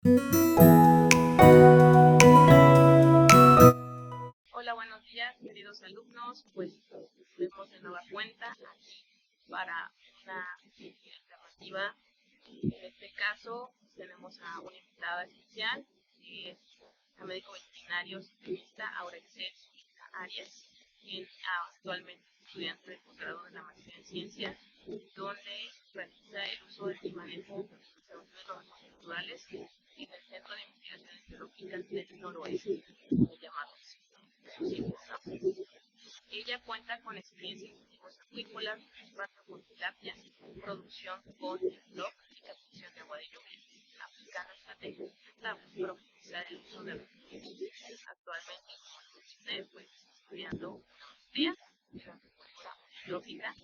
Hola, buenos días, queridos alumnos. Pues vemos de nueva cuenta aquí para una alternativa. En este caso, tenemos a una invitada especial, que es la médico veterinario sistemista Aurexel Arias, quien actualmente es estudiante de posgrado de la maestría en ciencias, donde realiza el uso y manejo de recursos naturales en el Centro de Investigaciones Biológicas del Noroeste, llamado ella cuenta con experiencia en cultivos acuícolas, trato con tilapia, producción con bloc y captación de agua de lluvia, aplicando estrategias para profundizar el uso de recursos. Actualmente, como les mencioné, pues estudiando una maestría en agricultura biológica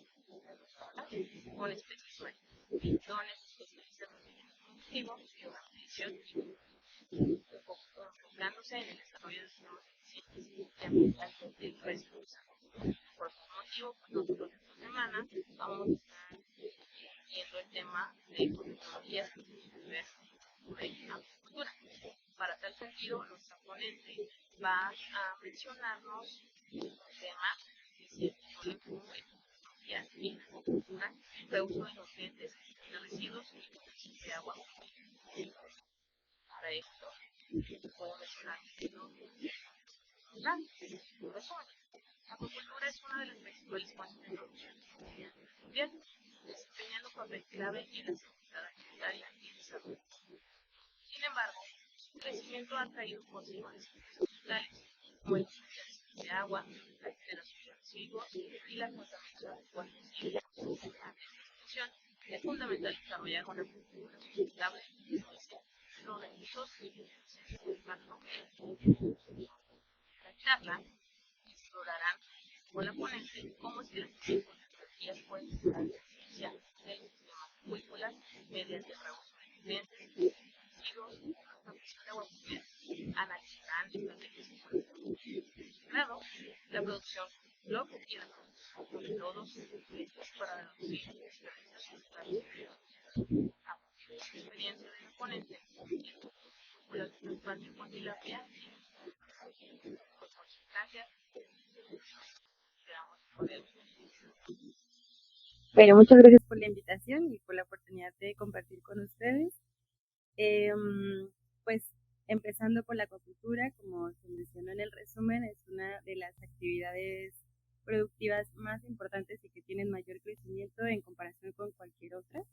con especies marinas, donde se especializa en los cultivos y una medición enfocándose en el desarrollo de sistemas eficientes y ambientales del resto de los años. Por este motivo, pues nosotros esta semana vamos a estar viendo el tema de metodologías que se deben ver sobre agricultura. Para tal sentido, nuestra ponente va a mencionarnos un tema que se titula como metodologías en agricultura, reuso de nutrientes, gestión de residuos y protección de agua. Para esto, puedo mencionar que la acuicultura es una de las principales fuentes de producción mundial, desempeñando un papel clave en la seguridad alimentaria y el desarrollo. Sin embargo, su crecimiento ha traído consigo desafíos ambientales, como el uso de agua, la generación de residuos y la contaminación de fuentes hídricas. Ante esta situación, es fundamental desarrollar una agricultura sustentable que optimice los recursos y el impacto. La charla explorarán con la ponente cómo es que las tecnologías pueden mejorar la eficiencia de los sistemas acuícolas mediante el reuso de nutrientes, residuos, captación de agua potable, analizarán estrategias como el la producción block y la producción de lodos para reducir desperdicios sanitarios. A partir de la experiencia de la ponente, las principales con tilapia, gracias. Bueno, muchas gracias por la invitación y por la oportunidad de compartir con ustedes. Pues empezando por la acuicultura, como se mencionó en el resumen, es una de las actividades productivas más importantes y que tienen mayor crecimiento en comparación con cualquier otra.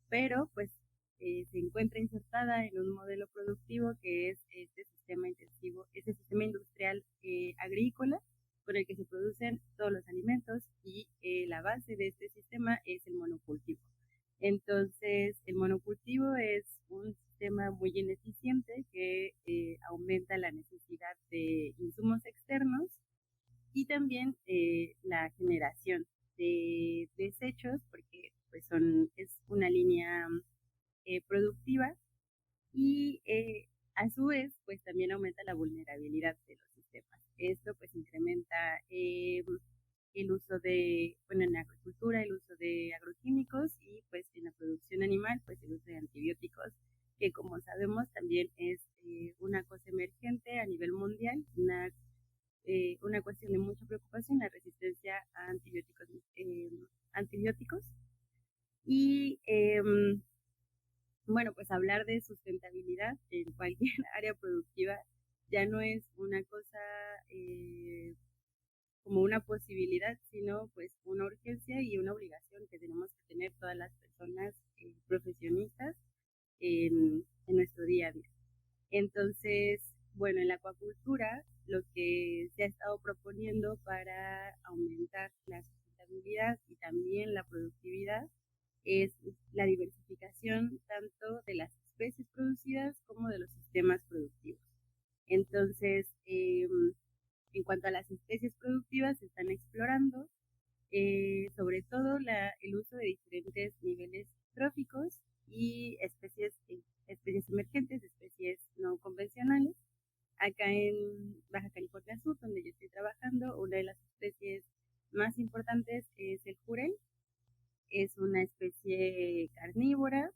Pero pues se encuentra insertada en un modelo productivo que es este sistema intensivo, este sistema industrial agrícola con el que se producen todos los alimentos y la base de este sistema es el monocultivo. Entonces, el monocultivo es un sistema muy ineficiente que aumenta la necesidad de insumos externos y también la generación de desechos, porque pues es una línea productiva y a su vez pues también aumenta la vulnerabilidad de los sistemas. Esto pues incrementa el uso de, bueno, en la agricultura el uso de agroquímicos y pues en la producción animal pues el uso de antibióticos, que como sabemos también es una cosa emergente a nivel mundial, una cuestión de mucha preocupación, la resistencia a antibióticos. Y bueno, pues hablar de sustentabilidad en cualquier área productiva ya no es una cosa como una posibilidad, sino pues una urgencia y una obligación que tenemos que tener todas las personas profesionistas en nuestro día a día. Entonces, bueno, en la acuacultura lo que se ha estado proponiendo para aumentar la sustentabilidad y también la productividad es la diversificación tanto de las especies producidas como de los sistemas productivos. Entonces, en cuanto a las especies productivas, se están explorando sobre todo el uso de diferentes niveles tróficos y especies emergentes, especies no convencionales. Acá en Baja California Sur, donde yo estoy trabajando, una de las especies más importantes es el jurel. Es una especie carnívora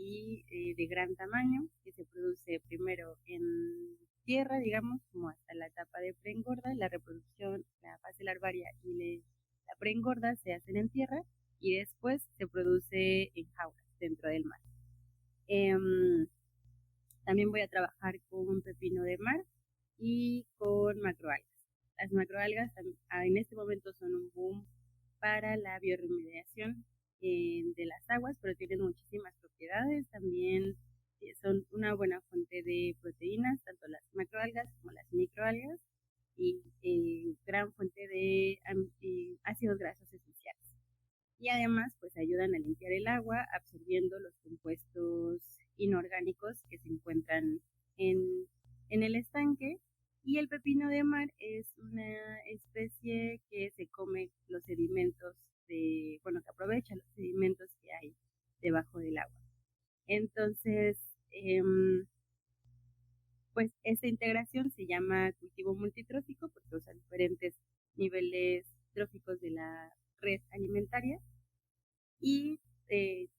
y de gran tamaño, que se produce primero en tierra, digamos, como hasta la etapa de preengorda. La reproducción, la fase larvaria y la preengorda se hacen en tierra y después se produce en jaulas dentro del mar. También voy a trabajar con pepino de mar y con macroalgas. Las macroalgas en este momento son un boom para la bioremediación de las aguas, pero tienen muchísimas propiedades. También son una buena fuente de proteínas, tanto las macroalgas como las microalgas, y gran fuente de ácidos grasos esenciales. Y además, pues ayudan a limpiar el agua, absorbiendo los compuestos inorgánicos que se encuentran en el estanque. Y el pepino de mar es una especie que se come los sedimentos que aprovecha los sedimentos que hay debajo del agua. Entonces, pues esta integración se llama cultivo multitrófico porque usa diferentes niveles tróficos de la red alimentaria, y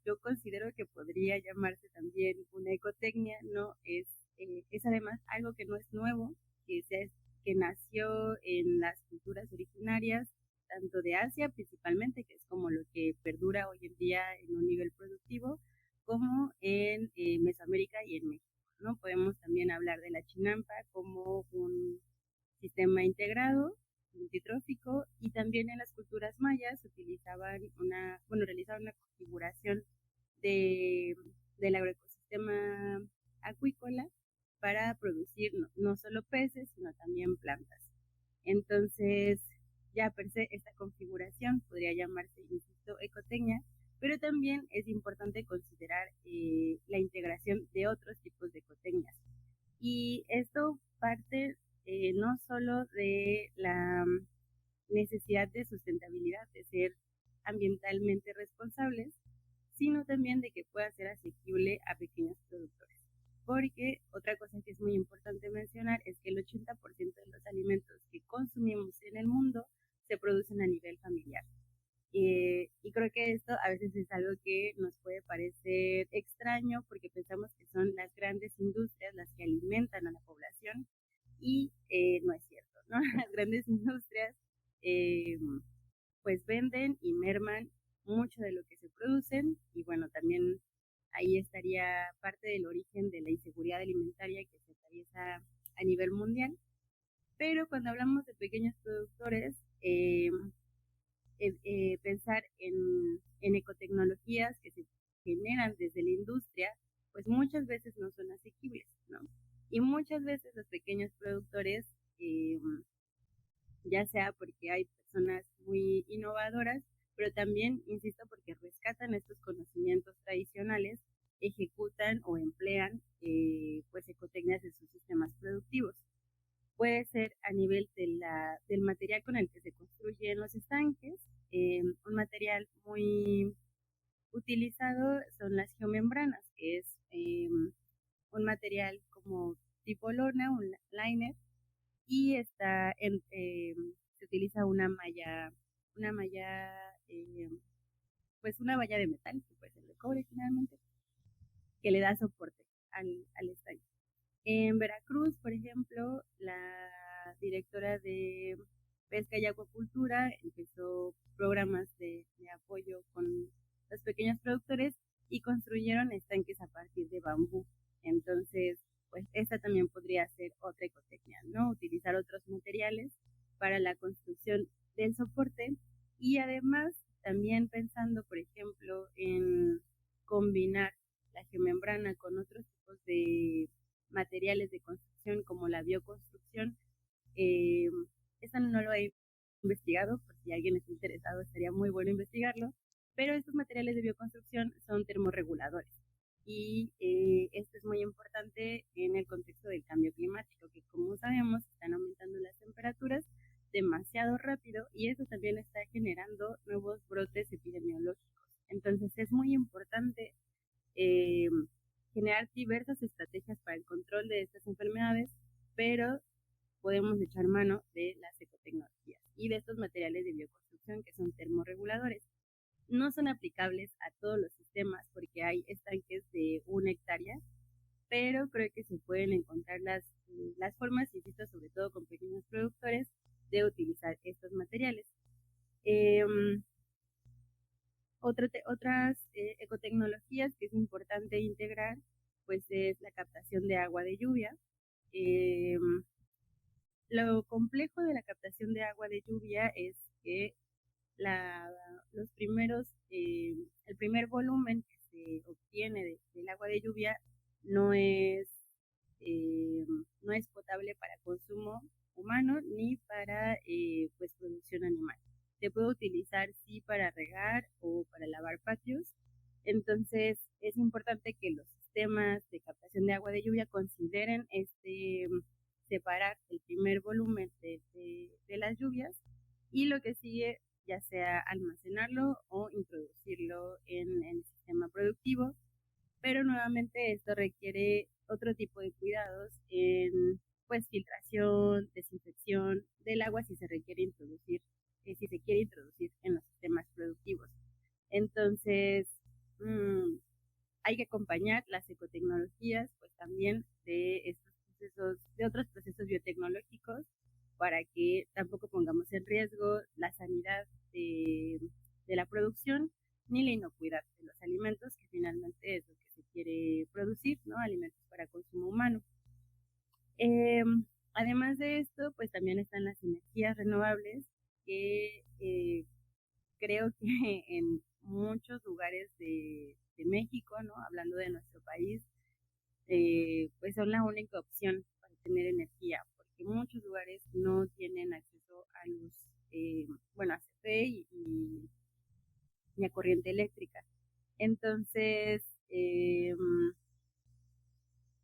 yo considero que podría llamarse también una ecotecnia, ¿no? Es además algo que no es nuevo, que nació en las culturas originarias, tanto de Asia principalmente, que es como lo que perdura hoy en día en un nivel productivo, como en Mesoamérica y en México, ¿no? Podemos también hablar de la chinampa como un sistema integrado multitrófico, y también en las culturas mayas realizaban una configuración del agroecosistema acuícola para producir no solo peces, sino también plantas. Entonces, ya per se, esta configuración podría llamarse, insisto, ecotecnia, pero también es importante considerar la integración de otros tipos de ecotecnias. Y esto parte no solo de la necesidad de sustentabilidad, de ser ambientalmente responsables, sino también de que pueda ser asequible a pequeños productores. Porque otra cosa que es muy importante mencionar es que el 80% de los alimentos que consumimos en el mundo se producen a nivel familiar. Y creo que esto a veces es algo que nos puede parecer extraño porque pensamos que son las grandes industrias las que alimentan a la población, y no es cierto, ¿no? Las grandes industrias pues venden y merman mucho de lo que se producen, y bueno, también ahí estaría parte del origen de la inseguridad alimentaria que se atraviesa a nivel mundial. Pero cuando hablamos de pequeños productores, pensar en ecotecnologías que se generan desde la industria, pues muchas veces no son asequibles, ¿no? Y muchas veces los pequeños productores, ya sea porque hay personas muy innovadoras, pero también, insisto, porque rescatan estos conocimientos tradicionales, ejecutan o emplean pues ecotecnias en sus sistemas productivos. Puede ser a nivel del material con el que se construyen los estanques. Un material muy utilizado son las geomembranas, que es un material como tipo lona, un liner, y se utiliza una malla, pues una valla de metal, que puede ser de cobre finalmente, que le da soporte al estanque. En Veracruz, por ejemplo, la directora de Pesca y Acuacultura empezó programas de apoyo con los pequeños productores y construyeron estanques a partir de bambú. Entonces, pues esta también podría ser otra ecotecnia, ¿no? Utilizar otros materiales para la construcción del soporte, y además también pensando, por ejemplo, en combinar la geomembrana con otros tipos de materiales de construcción como la bioconstrucción. Esto no lo he investigado, por si alguien está interesado estaría muy bueno investigarlo, pero estos materiales de bioconstrucción son termorreguladores, y esto es muy importante en el contexto del cambio climático, que como sabemos están aumentando las temperaturas demasiado rápido, y eso también está generando nuevos brotes epidemiológicos. Entonces es muy importante generar diversas estrategias para el control de estas enfermedades, pero podemos echar mano de las ecotecnologías y de estos materiales de bioconstrucción que son termorreguladores. no son aplicables a todos los sistemas porque hay estanques de 1 hectárea, pero creo que se pueden encontrar las formas, insisto, sobre todo con pequeños productores, de utilizar estos materiales. Otras ecotecnologías que es importante integrar, pues es la captación de agua de lluvia. Lo complejo de la captación de agua de lluvia es que los primeros, el primer volumen que se obtiene del agua de lluvia no es, no es potable para consumo humano ni para pues producción animal. Se puede utilizar sí para regar o para lavar patios. Entonces es importante que los sistemas de captación de agua de lluvia consideren separar el primer volumen de las lluvias y lo que sigue ya sea almacenarlo o introducirlo en el sistema productivo, pero nuevamente esto requiere otro tipo de cuidados en pues filtración, desinfección del agua si se requiere introducir, si se quiere introducir en los sistemas productivos. Entonces, hay que acompañar las ecotecnologías pues también de estos procesos, de otros procesos biotecnológicos para que tampoco pongamos en riesgo la sanidad de la producción ni la inocuidad de los alimentos, que finalmente es lo que se quiere producir, ¿no? Alimentos para consumo humano. Además de esto, pues también están las energías renovables, que creo que en muchos lugares de México, ¿no? Hablando de nuestro país, pues son la única opción para tener energía, porque muchos lugares no tienen acceso a luz, bueno, a CFE y a corriente eléctrica. Entonces,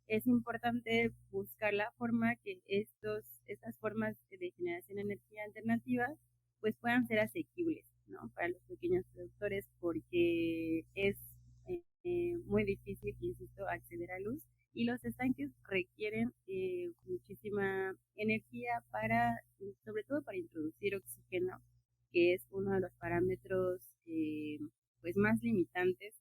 es importante buscar la forma que estas formas de generación de energía alternativa pues puedan ser asequibles, ¿no? Para los pequeños productores, porque es muy difícil, insisto, acceder a luz y los estanques requieren muchísima energía sobre todo para introducir oxígeno, que es uno de los parámetros pues más limitantes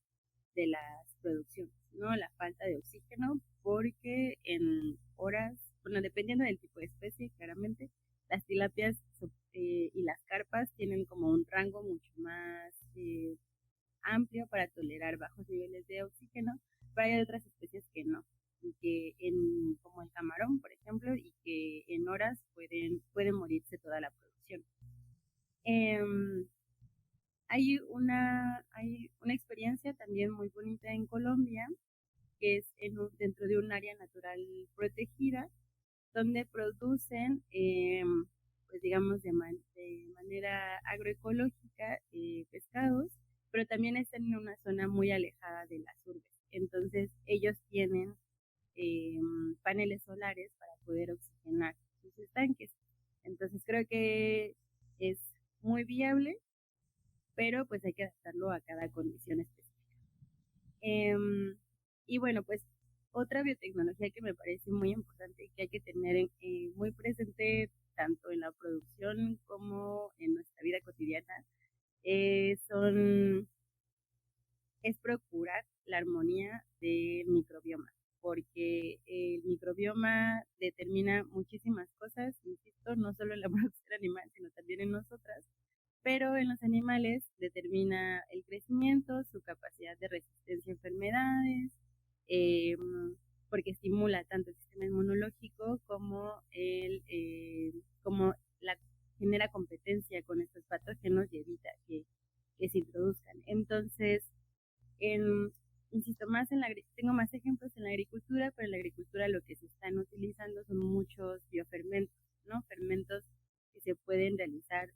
de las producciones, ¿no? La falta de oxígeno, porque en horas, bueno, dependiendo del tipo de especie, claramente, las tilapias y las carpas tienen como un rango mucho más amplio para tolerar bajos niveles de oxígeno, pero hay otras especies que no, y como el camarón, por ejemplo, y que en horas pueden morirse toda la producción. Hay una experiencia también muy bonita en Colombia, que es dentro de un área natural protegida, donde producen, pues digamos, de manera agroecológica pescados, pero también están en una zona muy alejada de las urbes. Entonces, ellos tienen paneles solares para poder oxigenar sus estanques. Entonces, creo que es muy viable, pero pues hay que adaptarlo a cada condición específica. Y bueno, pues otra biotecnología que me parece muy importante y que hay que tener muy presente tanto en la producción como en nuestra vida cotidiana es procurar la armonía del microbioma, porque el microbioma determina muchísimas cosas, insisto, no solo en la producción animal, sino también en nosotras, pero en los animales determina el crecimiento, su capacidad de resistencia a enfermedades, eh, porque estimula tanto el sistema inmunológico como genera competencia con estos patógenos y evita que se introduzcan. Entonces, insisto, tengo más ejemplos en la agricultura, pero en la agricultura lo que se están utilizando son muchos biofermentos, ¿no? Fermentos que se pueden realizar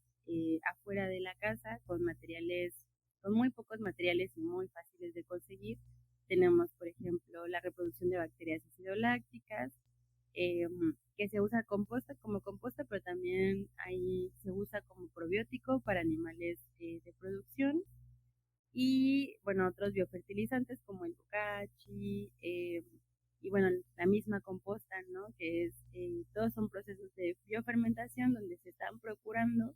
afuera de la casa con muy pocos materiales y muy fáciles de conseguir. Tenemos, por ejemplo, la reproducción de bacterias acidolácticas, que se usa como composta, pero también se usa como probiótico para animales de producción. Y bueno, otros biofertilizantes como el bocachi, y bueno, la misma composta, ¿no? Todos son procesos de biofermentación donde se están procurando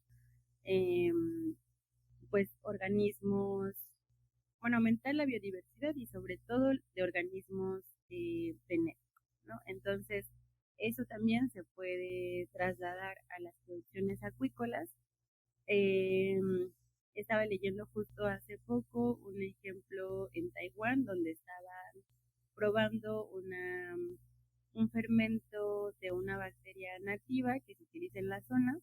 pues organismos, bueno, aumentar la biodiversidad y sobre todo de organismos benéficos, ¿no? Entonces, eso también se puede trasladar a las producciones acuícolas. Eh, Estaba leyendo justo hace poco un ejemplo en Taiwán donde estaban probando un fermento de una bacteria nativa que se utiliza en la zona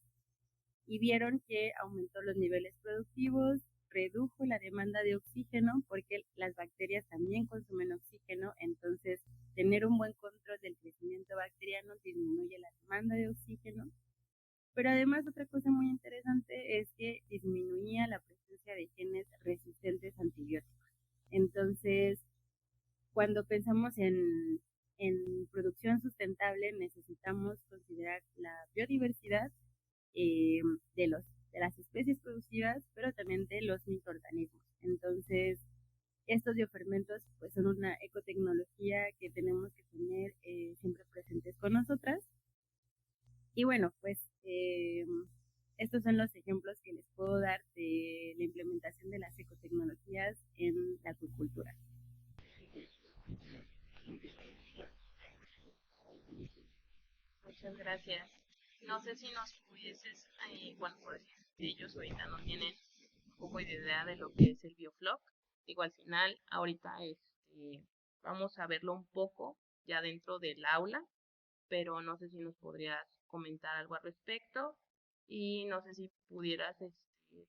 y vieron que aumentó los niveles productivos, redujo la demanda de oxígeno porque las bacterias también consumen oxígeno, entonces tener un buen control del crecimiento bacteriano disminuye la demanda de oxígeno. Pero además otra cosa muy interesante es que disminuía la presencia de genes resistentes a antibióticos. Entonces, cuando pensamos en producción sustentable, necesitamos considerar la biodiversidad eh, de, de las especies producidas, pero también de los microorganismos. Entonces, estos biofermentos pues, son una ecotecnología que tenemos que tener siempre presentes con nosotras. Y bueno, pues estos son los ejemplos que les puedo dar de la implementación de las ecotecnologías en la acuicultura. Muchas gracias. No sé si nos pudieses, bueno, por decir, ellos ahorita no tienen un poco de idea de lo que es el biofloc. Digo, al final, ahorita vamos a verlo un poco ya dentro del aula, pero no sé si nos podrías comentar algo al respecto y no sé si pudieras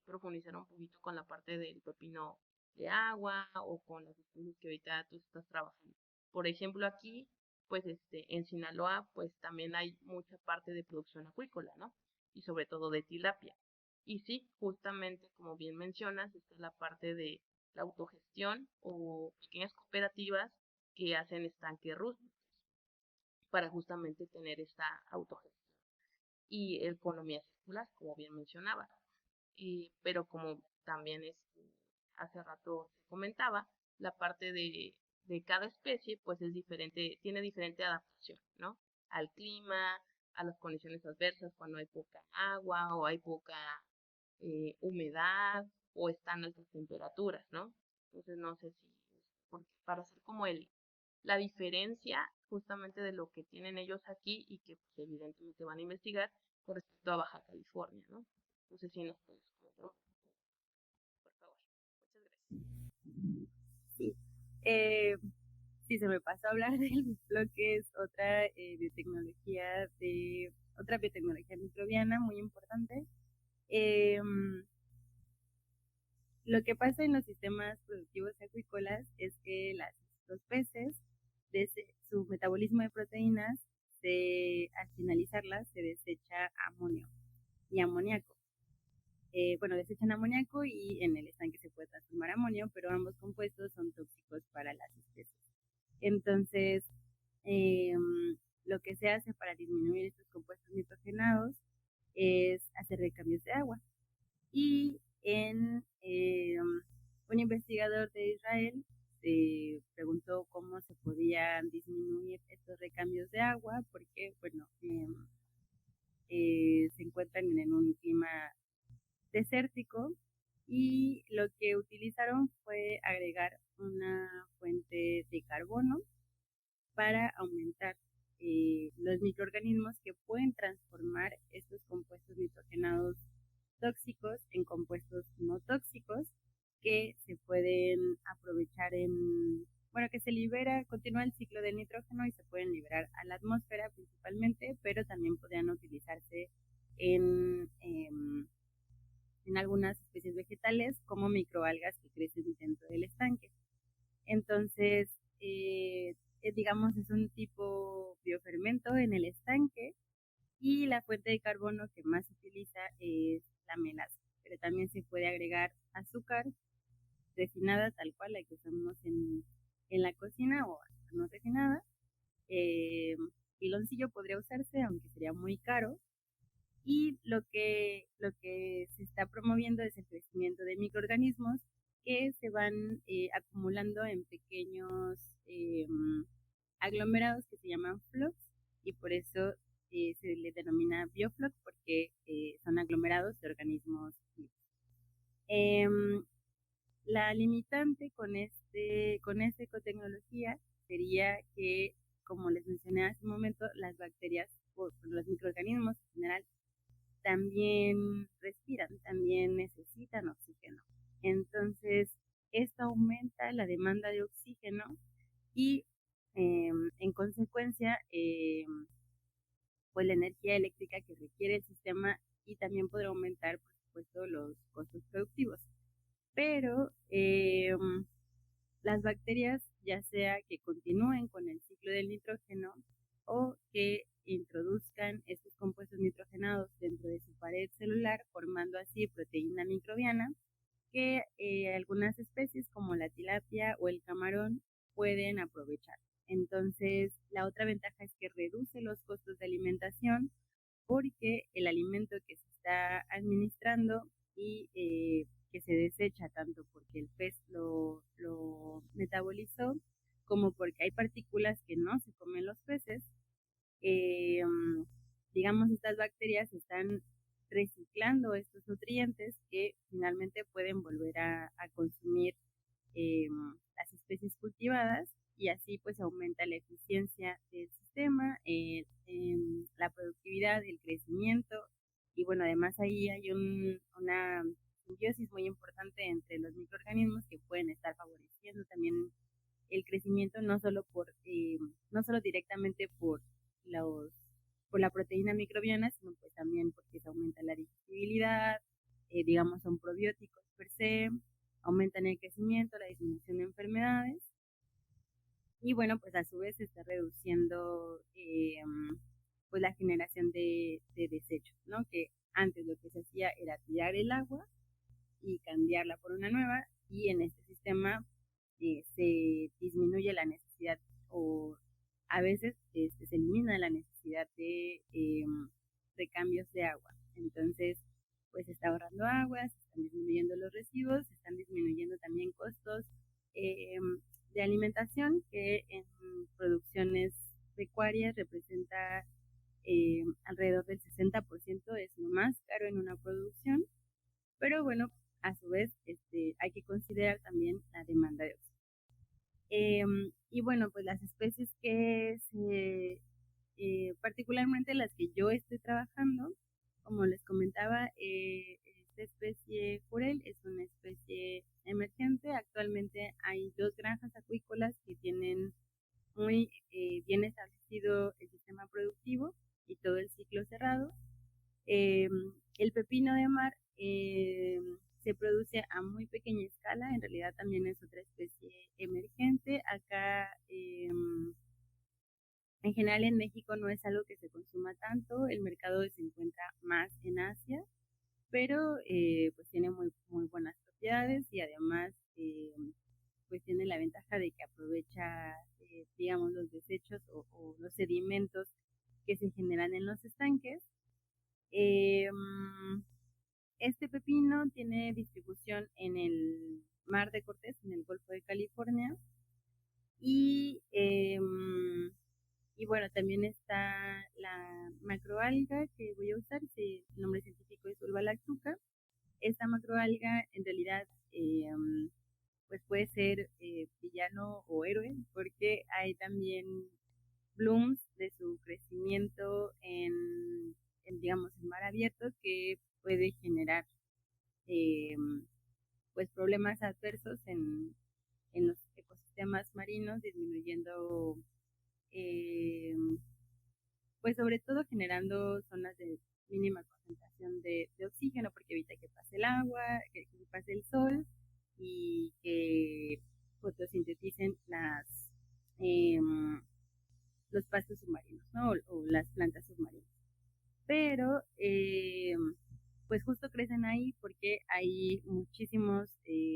profundizar un poquito con la parte del pepino de agua o con las especies que ahorita tú estás trabajando. Por ejemplo, aquí, pues en Sinaloa, pues también hay mucha parte de producción acuícola, ¿no? Y sobre todo de tilapia. Y sí, justamente como bien mencionas, está la parte de la autogestión o pequeñas cooperativas que hacen estanques rústicos para justamente tener esta autogestión y economía circular, como bien mencionaba. Pero como también hace rato se comentaba, la parte de cada especie pues es diferente, tiene diferente adaptación, ¿no? Al clima, a las condiciones adversas, cuando hay poca agua o hay poca humedad o están altas temperaturas, ¿no? Entonces no sé si, para hacer como la diferencia justamente de lo que tienen ellos aquí y que pues, evidentemente van a investigar con respecto a Baja California, ¿no? No sé si nos puedes comentar, por favor. Muchas gracias. Sí. Sí, se me pasó a hablar del lo que es otra otra biotecnología microbiana muy importante. Eh, lo que pasa en los sistemas productivos acuícolas es que los peces, su metabolismo de proteínas, al finalizarlas, se desecha amonio y amoníaco. Bueno, desechan amoníaco y en el estanque se puede transformar amonio, pero ambos compuestos son tóxicos para las especies. Entonces, lo que se hace para disminuir estos compuestos nitrogenados es hacer recambios de agua. Y un investigador de Israel se preguntó cómo se podían disminuir estos recambios de agua, porque, bueno, se encuentran en un clima desértico y lo que utilizaron fue agregar una fuente de carbono para aumentar los microorganismos que pueden transformar estos compuestos nitrogenados tóxicos en compuestos no tóxicos que se pueden aprovechar bueno, que se libera, continúa el ciclo del nitrógeno y se pueden liberar a la atmósfera principalmente, pero también podrían utilizarse en, en algunas especies vegetales como microalgas que crecen dentro del estanque. Entonces, digamos, es un tipo biofermento en el estanque y la fuente de carbono que más se utiliza es la melaza, pero también se puede agregar azúcar refinada tal cual la que usamos en la cocina o no refinada. Piloncillo podría usarse, aunque sería muy caro. Y lo que se está promoviendo es el crecimiento de microorganismos que se van acumulando en pequeños aglomerados que se llaman flocks y por eso se le denomina biofloc porque son aglomerados de organismos vivos. Em, la limitante con esta ecotecnología sería que, como les mencioné hace un momento, las bacterias o los microorganismos en general también respiran, también necesitan oxígeno. Entonces, esto aumenta la demanda de oxígeno y en consecuencia, pues la energía eléctrica que requiere el sistema y también podrá aumentar, por supuesto, los costos productivos. Pero las bacterias, ya sea que continúen con el ciclo del nitrógeno o que introduzcan estos compuestos nitrogenados dentro de su pared celular, formando así proteína microbiana, que algunas especies como la tilapia o el camarón pueden aprovechar. Entonces, la otra ventaja es que reduce los costos de alimentación porque el alimento que se está administrando y que se desecha tanto porque el pez lo metabolizó como porque hay partículas que no se comen los peces, eh, digamos, estas bacterias están reciclando estos nutrientes que finalmente pueden volver a consumir las especies cultivadas y así pues aumenta la eficiencia del sistema, la productividad, el crecimiento y bueno, además ahí hay una simbiosis muy importante entre los microorganismos que pueden estar favoreciendo también el crecimiento no solo directamente los, por la proteína microbiana, sino pues también porque se aumenta la digestibilidad, digamos son probióticos per se, aumentan el crecimiento, la disminución de enfermedades y bueno, pues a su vez se está reduciendo pues la generación de desechos, ¿no? Que antes lo que se hacía era tirar el agua y cambiarla por una nueva y en este sistema se disminuye la necesidad o a veces se elimina la necesidad de cambios de agua. Entonces, pues se está ahorrando agua, se están disminuyendo los residuos, se están disminuyendo también costos eh, de alimentación que en producciones pecuarias representa alrededor del 60%, es lo más caro en una producción, pero bueno, a su vez hay que considerar también la demanda de oxígeno. Y bueno, pues las especies particularmente las que yo estoy trabajando, como les comentaba, esta especie Jurel es una especie emergente. Actualmente hay 2 granjas acuícolas que tienen muy bien establecido el sistema productivo y todo el ciclo cerrado. Eh, el pepino de mar se produce a muy pequeña escala, en realidad también es otra especie emergente. Acá, en general en México no es algo que se consuma tanto, el mercado se encuentra más en Asia, pero pues tiene muy buenas propiedades y además pues tiene la ventaja de que aprovecha, digamos, los desechos o los sedimentos que se generan en los estanques. Eh, Este pepino tiene distribución en el Mar de Cortés, en el Golfo de California. Y, y bueno, también está la macroalga que voy a usar, el nombre científico es Ulva lactuca. Esta macroalga en realidad pues puede ser villano o héroe porque hay también blooms de su crecimiento digamos, en mar abierto que puede generar eh, pues problemas adversos en los ecosistemas marinos, disminuyendo, eh, pues sobre todo generando zonas de mínima concentración de oxígeno, porque evita que pase el agua, que pase el sol y que fotosinteticen eh, los pastos submarinos, ¿no? O las plantas submarinas. Pero pues justo crecen ahí porque hay muchísimos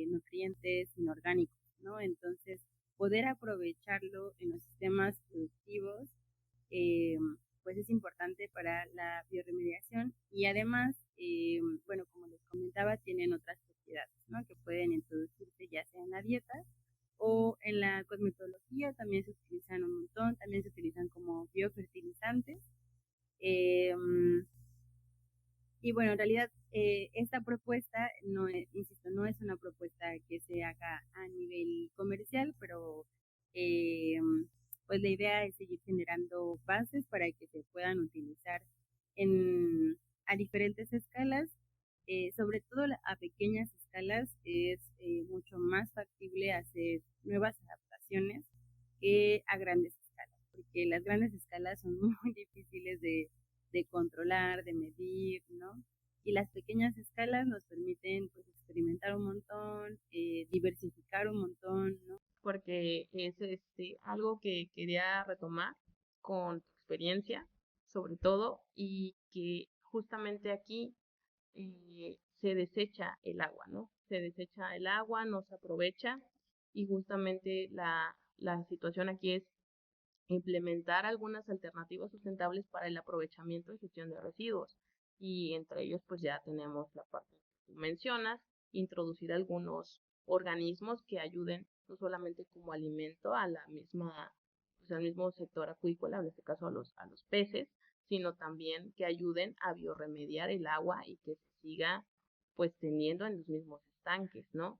nutrientes inorgánicos, ¿no? Entonces, poder aprovecharlo en los sistemas productivos, eh, pues es importante para la bioremediación y además, bueno, como les comentaba, tienen otras propiedades, ¿no? Que pueden introducirse ya sea en la dieta o en la cosmetología, también se utilizan un montón, también se utilizan como biofertilizantes. Eh, Y bueno, en realidad esta propuesta, no insisto, no es una propuesta que se haga a nivel comercial, pero eh, pues la idea es seguir generando bases para que se puedan utilizar a diferentes escalas, sobre todo a pequeñas escalas es mucho más factible hacer nuevas adaptaciones que a grandes escalas, porque las grandes escalas son muy difíciles de controlar, de medir, ¿no? Y las pequeñas escalas nos permiten pues experimentar un montón, diversificar un montón, ¿no? Porque es algo que quería retomar con tu experiencia, sobre todo, y que justamente aquí se desecha el agua, ¿no? Se desecha el agua, no se aprovecha, y justamente la situación aquí es implementar algunas alternativas sustentables para el aprovechamiento y gestión de residuos. Y entre ellos, pues ya tenemos la parte que tú mencionas, introducir algunos organismos que ayuden no solamente como alimento a la misma, pues al mismo sector acuícola, en este caso a los peces, sino también que ayuden a biorremediar el agua y que se siga pues teniendo en los mismos estanques, ¿no?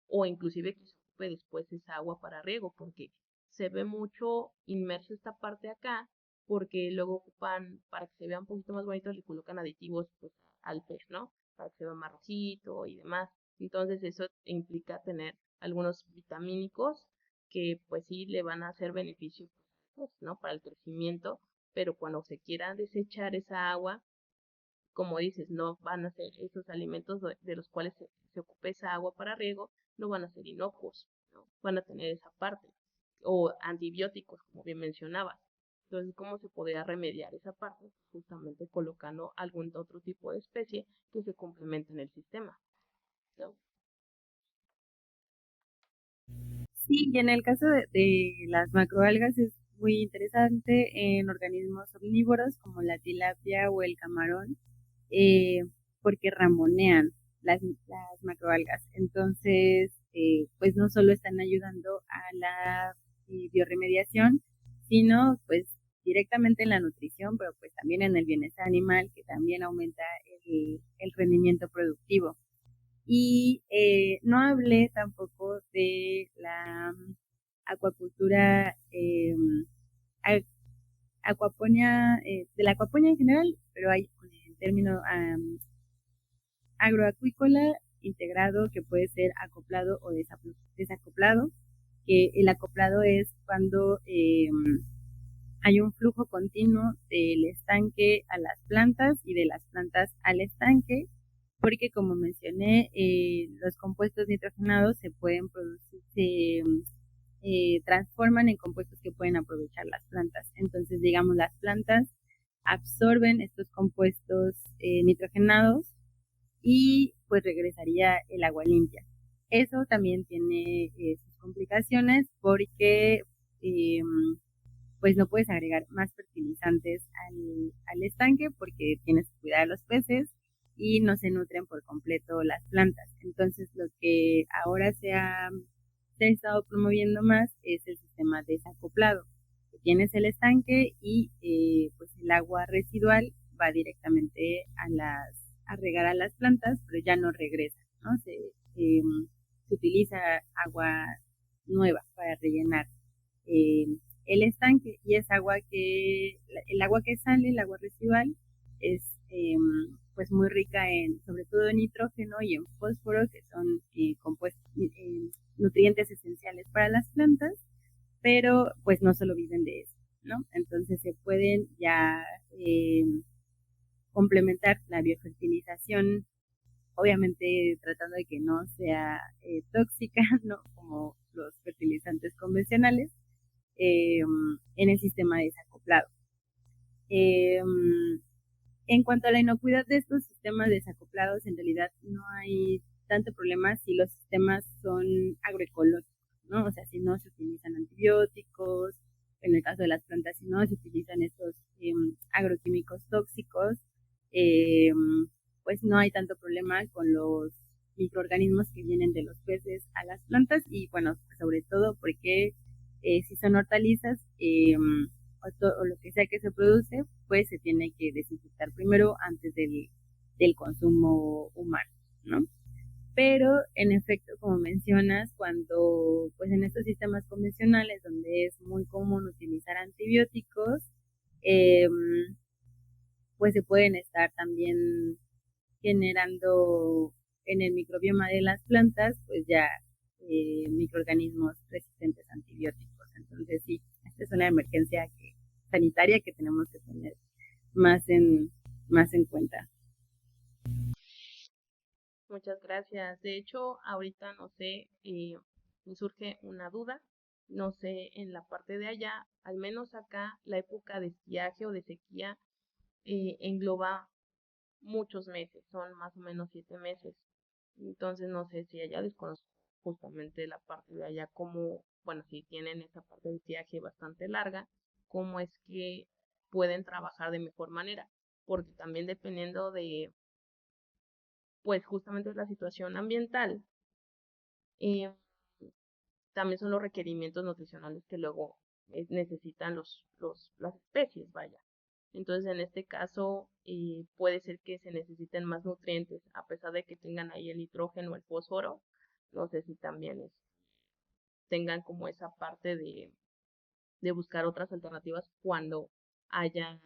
O inclusive que se ocupe después esa agua para riego, porque se ve mucho inmerso esta parte acá, porque luego ocupan, para que se vea un poquito más bonito, le colocan aditivos pues, al pez, ¿no? Para que se vea más rojito y demás. Entonces eso implica tener algunos vitamínicos que pues sí le van a hacer beneficio, pues, ¿no? Para el crecimiento, pero cuando se quiera desechar esa agua, como dices, no van a ser esos alimentos de los cuales se ocupe esa agua para riego, no van a ser inocuos, ¿no? Van a tener esa parte. O antibióticos, como bien mencionabas. Entonces, ¿cómo se podría remediar esa parte? Justamente colocando algún otro tipo de especie que se complemente en el sistema, ¿no? Sí, y en el caso de las macroalgas es muy interesante en organismos omnívoros como la tilapia o el camarón, eh, porque ramonean las macroalgas. Entonces, pues no solo están ayudando a la bioremediación, sino pues directamente en la nutrición, pero pues también en el bienestar animal, que también aumenta el rendimiento productivo. Y no hablé tampoco de la acuacultura, acuaponia, de la acuaponia en general, pero hay un término agroacuícola integrado que puede ser acoplado o desacoplado, que el acoplado es cuando hay un flujo continuo del estanque a las plantas y de las plantas al estanque, porque como mencioné, los compuestos nitrogenados se pueden producir, se transforman en compuestos que pueden aprovechar las plantas. Entonces, digamos, las plantas absorben estos compuestos nitrogenados y pues regresaría el agua limpia. Eso también tiene sus complicaciones porque eh, pues no puedes agregar más fertilizantes al estanque porque tienes que cuidar a los peces y no se nutren por completo las plantas. Entonces lo que ahora se ha estado promoviendo más es el sistema desacoplado, que tienes el estanque y pues el agua residual va directamente a regar a las plantas, pero ya no regresa, ¿no? Se utiliza agua nueva para rellenar eh, el estanque y es el agua que sale, el agua residual, es pues muy rica en, sobre todo en nitrógeno y en fósforo, que son compuestos, nutrientes esenciales para las plantas, pero pues no solo viven de eso, ¿no? Entonces se pueden ya complementar la biofertilización, obviamente tratando de que no sea tóxica, ¿no? Como los fertilizantes convencionales, en el sistema desacoplado. Eh, en cuanto a la inocuidad de estos sistemas desacoplados, en realidad no hay tanto problema si los sistemas son agroecológicos, ¿no? O sea, si no se utilizan antibióticos, en el caso de las plantas, si no se utilizan estos agroquímicos tóxicos, eh, pues no hay tanto problema con los microorganismos que vienen de los peces a las plantas y bueno, sobre todo porque si son hortalizas o lo que sea que se produce, pues se tiene que desinfectar primero antes del consumo humano, ¿no? Pero en efecto, como mencionas, cuando pues en estos sistemas convencionales donde es muy común utilizar antibióticos, eh, pues se pueden estar también generando en el microbioma de las plantas, pues ya microorganismos resistentes a antibióticos. Entonces sí, esta es una emergencia sanitaria que tenemos que tener más más en cuenta. Muchas gracias. De hecho, ahorita no sé, me surge una duda. No sé, en la parte de allá, al menos acá, la época de estiaje o de sequía engloba muchos meses, son más o menos 7 meses. Entonces, no sé si allá desconozco justamente la parte de allá, como, bueno, si tienen esa parte de estiaje bastante larga, cómo es que pueden trabajar de mejor manera. Porque también dependiendo de pues justamente la situación ambiental, eh, también son los requerimientos nutricionales que luego necesitan las especies, vaya. Entonces, en este caso, puede ser que se necesiten más nutrientes, a pesar de que tengan ahí el nitrógeno o el fósforo. No sé si también tengan como esa parte de buscar otras alternativas cuando haya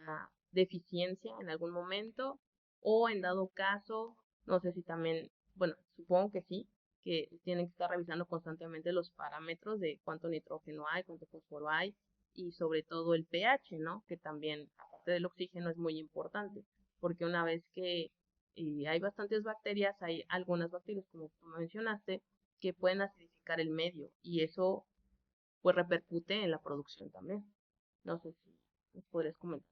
deficiencia en algún momento o en dado caso, no sé si también, bueno, supongo que sí, que tienen que estar revisando constantemente los parámetros de cuánto nitrógeno hay, cuánto fósforo hay y sobre todo el pH, ¿no? Que también, aparte del oxígeno, es muy importante, porque una vez que hay bastantes bacterias, hay algunas bacterias, como tú mencionaste, que pueden acidificar el medio y eso pues repercute en la producción también. No sé si nos podrías comentar.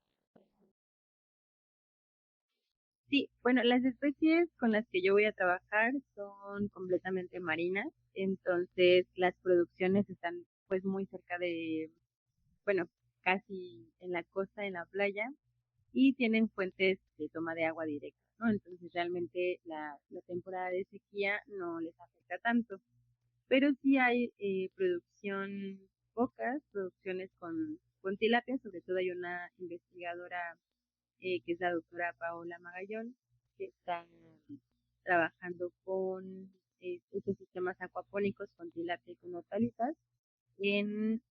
Sí, bueno, las especies con las que yo voy a trabajar son completamente marinas, entonces las producciones están pues muy cerca de, bueno, casi en la costa, en la playa, y tienen fuentes de toma de agua directa, ¿no? Entonces realmente la temporada de sequía no les afecta tanto, pero sí hay producción, pocas producciones con tilapia, sobre todo hay una investigadora que es la doctora Paola Magallón, que está trabajando con estos sistemas acuapónicos con tilapia y con hortalizas en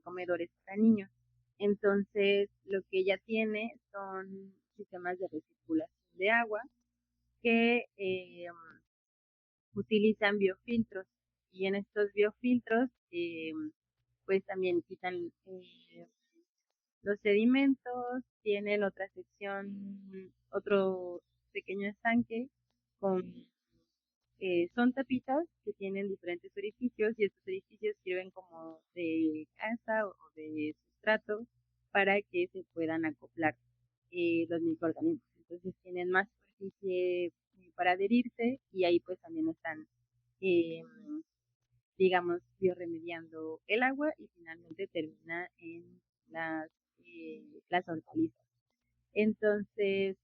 comedores para niños. Entonces, lo que ella tiene son sistemas de recirculación de agua que utilizan biofiltros y en estos biofiltros pues también quitan los sedimentos, tienen otra sección, otro pequeño estanque con son tapitas que tienen diferentes orificios y estos orificios sirven como de casa o de sustrato para que se puedan acoplar los microorganismos. Entonces tienen más superficie para adherirse y ahí pues también están, eh, digamos, bioremediando el agua y finalmente termina en las, las hortalizas. Entonces,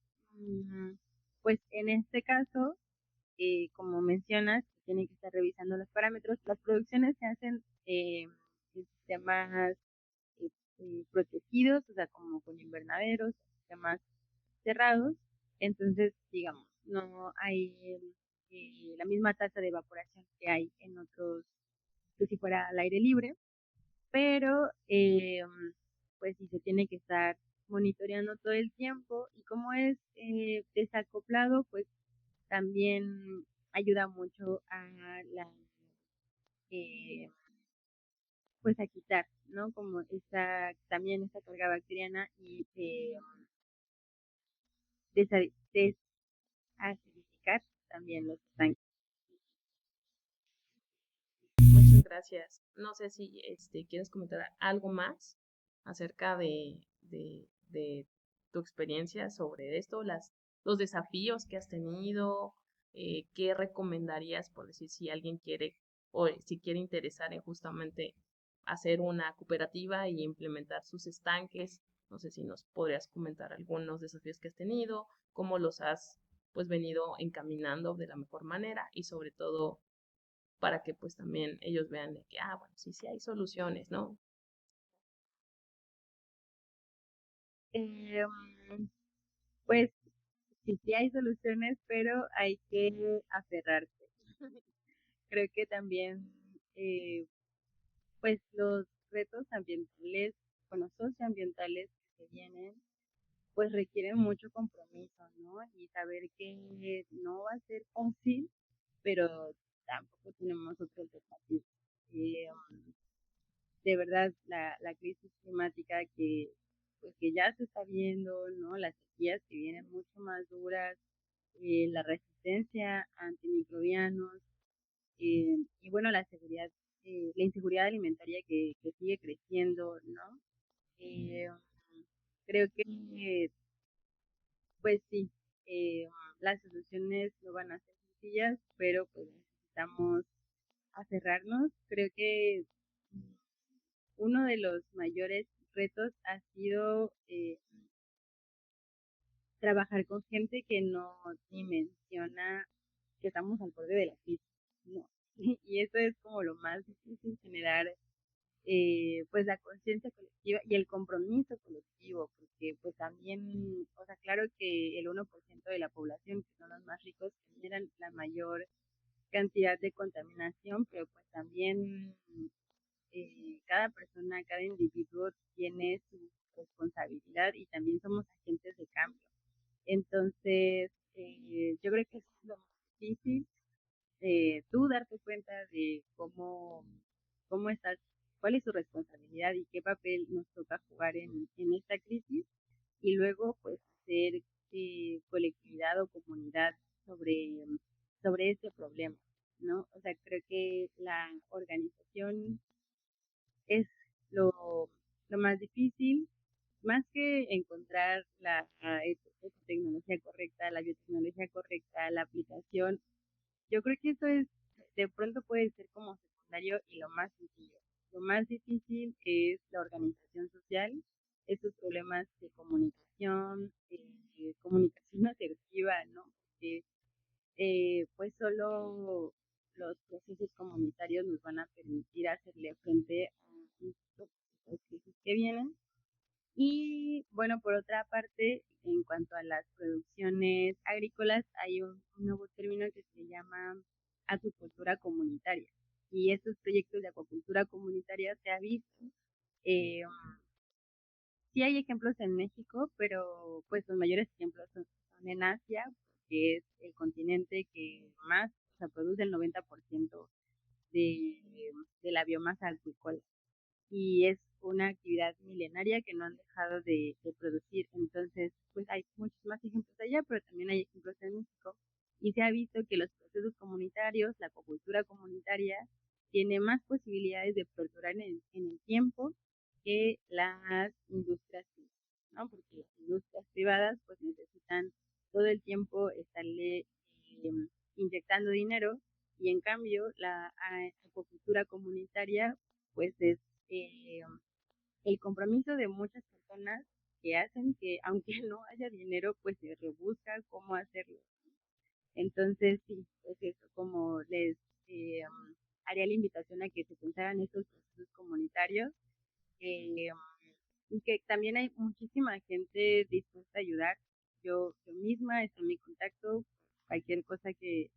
pues en este caso, como mencionas, tienen que estar revisando los parámetros. Las producciones se hacen en sistemas protegidos, o sea, como con invernaderos, sistemas cerrados. Entonces, digamos, no hay la misma tasa de evaporación que hay en otros, que si fuera al aire libre, pero pues sí se tiene que estar monitoreando todo el tiempo y como es desacoplado, pues también ayuda mucho a la eh, pues a quitar, ¿no? Como esta también esta carga bacteriana y desacidificar también los estanques. Muchas gracias. No sé si quieres comentar algo más acerca de tu experiencia sobre esto, los desafíos que has tenido, qué recomendarías, por decir, si alguien quiere o si quiere interesar en justamente hacer una cooperativa y implementar sus estanques. No sé si nos podrías comentar algunos desafíos que has tenido, cómo los has pues venido encaminando de la mejor manera y sobre todo para que pues también ellos vean de que, bueno, sí, sí hay soluciones, ¿no? Eh, pues sí hay soluciones, pero hay que aferrarse. Creo que también, pues los retos ambientales, bueno, socioambientales que se vienen, pues requieren mucho compromiso, ¿no? Y saber que no va a ser fácil, pero tampoco tenemos otra alternativa. Eh, de verdad, la crisis climática pues, que ya se está viendo, ¿no? Las sequías que vienen mucho más duras, la resistencia a antimicrobianos, y bueno, la inseguridad alimentaria que sigue creciendo, ¿no? Eh, creo que, pues sí, eh, las soluciones no van a ser sencillas, pero pues necesitamos aferrarnos. Creo que uno de los mayores retos ha sido trabajar con gente que no dimensiona que estamos al borde de la crisis, ¿no? Y eso es como lo más difícil, generar pues la conciencia colectiva y el compromiso colectivo, porque pues también, o sea, claro que el 1% de la población, que son los más ricos, generan la mayor cantidad de contaminación, pero pues también cada persona, cada individuo tiene su responsabilidad y también somos agentes de cambio. Entonces, yo creo que es lo más difícil, tú darte cuenta de cómo estás, cuál es tu responsabilidad y qué papel nos toca jugar en esta crisis, y luego pues hacer colectividad o comunidad sobre este problema, ¿no? O sea, creo que la organización es lo más difícil, más que encontrar la tecnología correcta, la biotecnología correcta, la aplicación. Yo creo que eso es, de pronto puede ser como secundario y lo más sencillo. Lo más difícil es la organización social, estos problemas de comunicación, comunicación asertiva, ¿no? Porque pues solo los procesos comunitarios nos van a permitir hacerle frente a estos crisis que vienen. Y bueno, por otra parte, en cuanto a las producciones agrícolas, hay un nuevo término que se llama acuicultura comunitaria. Y estos proyectos de acuicultura comunitaria se ha visto, eh, sí hay ejemplos en México, pero pues los mayores ejemplos son en Asia, que es el continente que más, o sea, produce el 90% de, de la biomasa acuícola, y es una actividad milenaria que no han dejado de producir. Entonces, pues hay muchos más ejemplos allá, pero también hay ejemplos en México, y se ha visto que los procesos comunitarios, la acuicultura comunitaria, tiene más posibilidades de perdurar en el tiempo que las industrias, ¿no? Porque las industrias privadas pues necesitan todo el tiempo estarle inyectando dinero, y en cambio la acuicultura comunitaria pues es eh, el compromiso de muchas personas que hacen que, aunque no haya dinero, pues se rebusca cómo hacerlo. Entonces, sí, pues eso, como les haría la invitación a que se pensaran estos procesos comunitarios, eh, y que también hay muchísima gente dispuesta a ayudar. Yo misma estoy en mi contacto, cualquier cosa que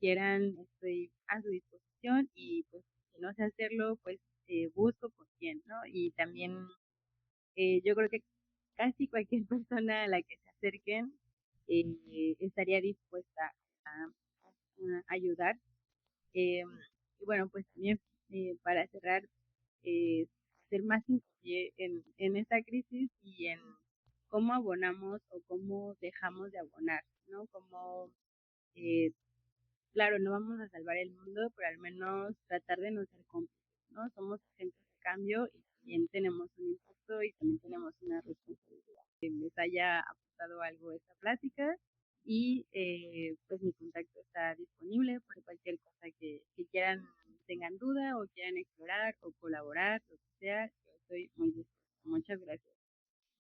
quieran, estoy a su disposición, y pues si no sé hacerlo, pues busco por quién, ¿no? Y también yo creo que casi cualquier persona a la que se acerquen estaría dispuesta a ayudar. Eh, y bueno, pues también para cerrar, hacer más hincapié en esta crisis y en cómo abonamos o cómo dejamos de abonar, ¿no? Como, eh, claro, no vamos a salvar el mundo, pero al menos tratar de no ser cómplices, ¿no? Somos agentes de cambio y también tenemos un impacto y también tenemos una responsabilidad. Que les haya aportado algo esta plática, y pues mi contacto está disponible por cualquier cosa que quieran, tengan duda o quieran explorar o colaborar, lo que sea, yo estoy muy dispuesta. Muchas gracias.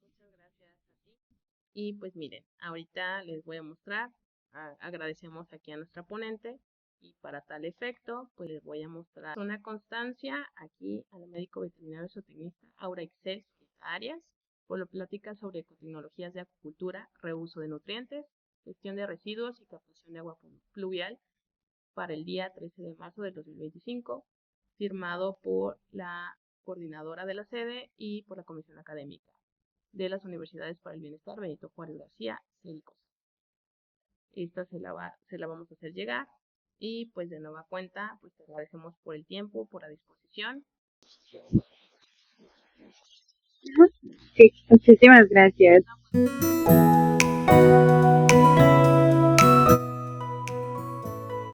Muchas gracias a ti. Y pues miren, ahorita les voy a mostrar, agradecemos aquí a nuestra ponente y para tal efecto, pues les voy a mostrar una constancia aquí al médico veterinario zootecnista Aura Excel Arias, por lo plática sobre ecotecnologías de acuicultura, reuso de nutrientes gestión de residuos y captación de agua pluvial para el día 13 de marzo del 2025, firmado por la coordinadora de la sede y por la Comisión Académica de las Universidades para el Bienestar Benito Juárez García, CEDICOS. Esta se la vamos a hacer llegar y pues de nueva cuenta, pues te agradecemos por el tiempo, por la disposición. Sí, muchísimas gracias.